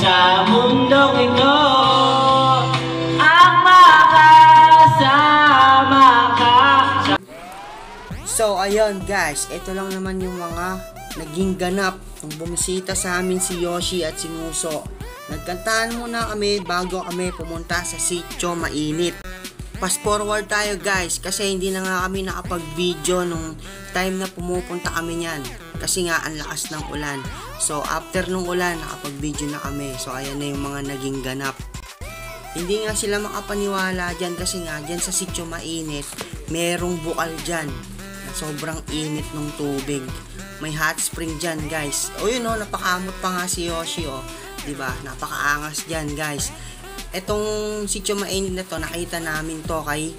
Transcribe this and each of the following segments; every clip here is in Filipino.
sa mundong ito ang makasama ka. So ayun guys, ito lang naman yung mga naging ganap nung bumisita sa amin si Yoshi at si Muso. Nagkantahan muna kami bago kami pumunta sa sitio mainit. Fast forward tayo guys kasi hindi na nga kami nakapag-video nung time na pumupunta kami niyan. Kasi nga ang lakas ng ulan. So after nung ulan nakapag-video na kami. So ayan na yung mga naging ganap. Hindi nga sila makapaniwala dyan kasi nga dyan sa sitio mainit merong bukal dyan. Sobrang init ng tubig. May hot spring dyan guys. O yun o, napakamot pa nga si Yoshi o. Diba? Napakaangas dyan guys. Etong sitio mainit na to, nakita namin to kay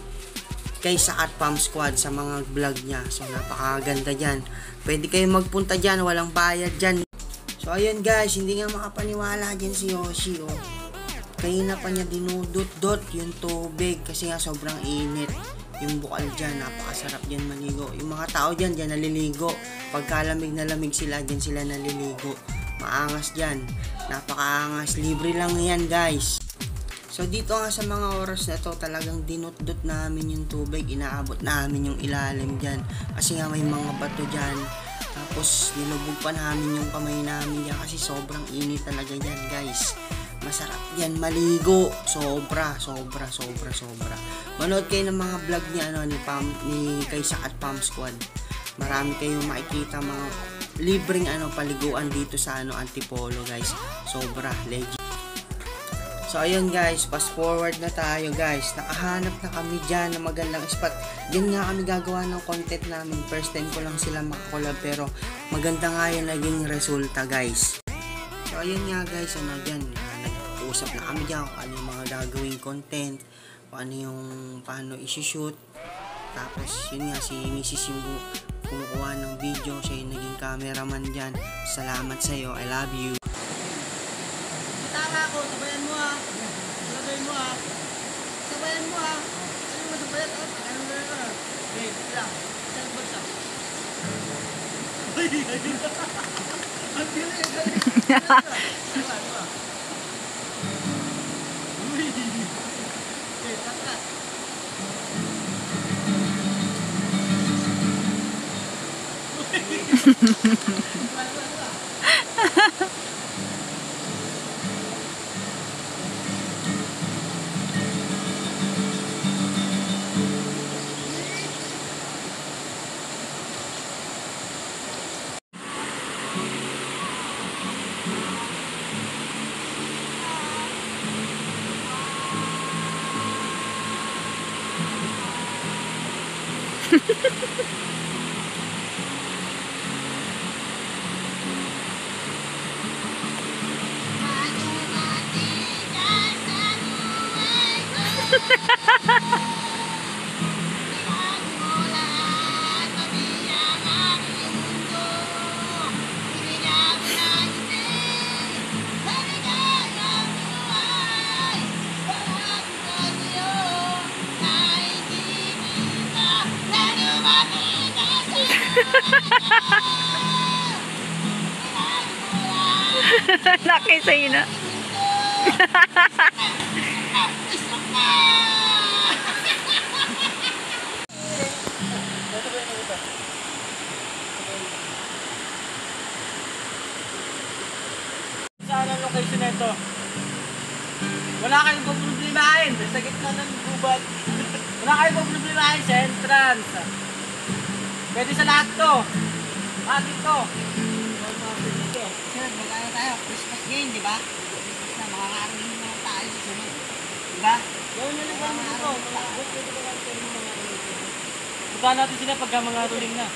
Sakat Pam Squad sa mga vlog niya. So napakaganda dyan. Pwede kayo magpunta dyan, walang bayad dyan. So ayun guys, hindi nga makapaniwala dyan si Yoshi o. Kaya na pa niya dinudot-dot yung tubig kasi nga sobrang init. Yung bukal dyan, napakasarap dyan maligo. Yung mga tao dyan naliligo. Pagka lamig na lamig sila, dyan sila naliligo. Maangas dyan. Napakaangas. Libre lang yan guys. So dito nga sa mga oras na to, talagang dinut-dot namin yung tubig. Inaabot namin yung ilalim dyan. Kasi nga may mga bato dyan. Tapos nilubog pa namin yung kamay namin dyan. Kasi sobrang init talaga dyan guys. Masarap yan maligo. Sobra. Manood kayo ng mga vlog niya ni kay Sakat Pam Squad. Marami kayong makikita mga libreng paliguan dito sa Antipolo guys. Sobra legit. So ayun guys, fast forward na tayo guys. Nakahanap na kami dyan ng magandang spot. Diyan nga kami gagawa ng content namin. First time ko lang sila makakolab pero maganda nga yung naging resulta guys. So ayun nga guys, dyan nag-uusap na kami dyan kung ano yung mga gagawing content, kung ano yung paano isi-shoot. Tapos yun nga si Mrs. yung kumukuha ng video, siya yung naging cameraman dyan. Salamat sa'yo, I love you. Tama ako, sabayan mo ha. Sabayan mo ha. Sabayan mo ha. Ano mo sabayan? Ano mo na? Wait lang. Saan ba siya? Ang bilis. Sabayan mo ha. Uy. Wait, tatla. Laki sa'yo na. Saan ang location na ito? Wala kayong problemahin. Sa gitna ng gubat. Wala kayong problemahin sa entrance. Pwede sa lahat to. Dito. Sir, mag-ano tayo? Christmas game, di ba? Christmas na, makakaroon naman tayo sa sunod. Di ba? Gawin nyo lang ba dito? Puntahan natin sila pagka mga ruling na.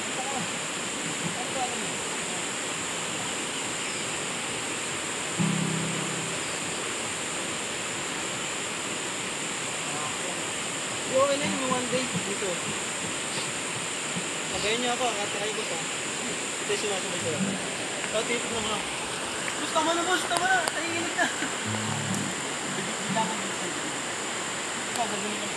Okay na yung one day dito. Sabayan niyo ako, akatry ko to. Ito yung sinasabay sila. So, tipik na mga. Boss, tama na boss, tama na. Tahigilig na. Bilangan dito sa'yo. Ito, gagawin ka.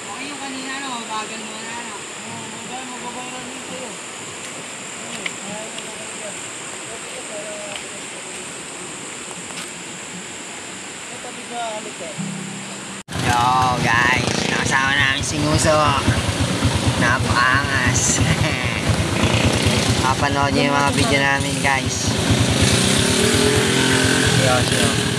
Okay yung kanina, no? Bagal mo na, no? Oo, mababayaran din sa'yo. Yo guys, nakasama namin si Nguso. Napakangas. Papanood niyo yung mga video namin guys. Yo.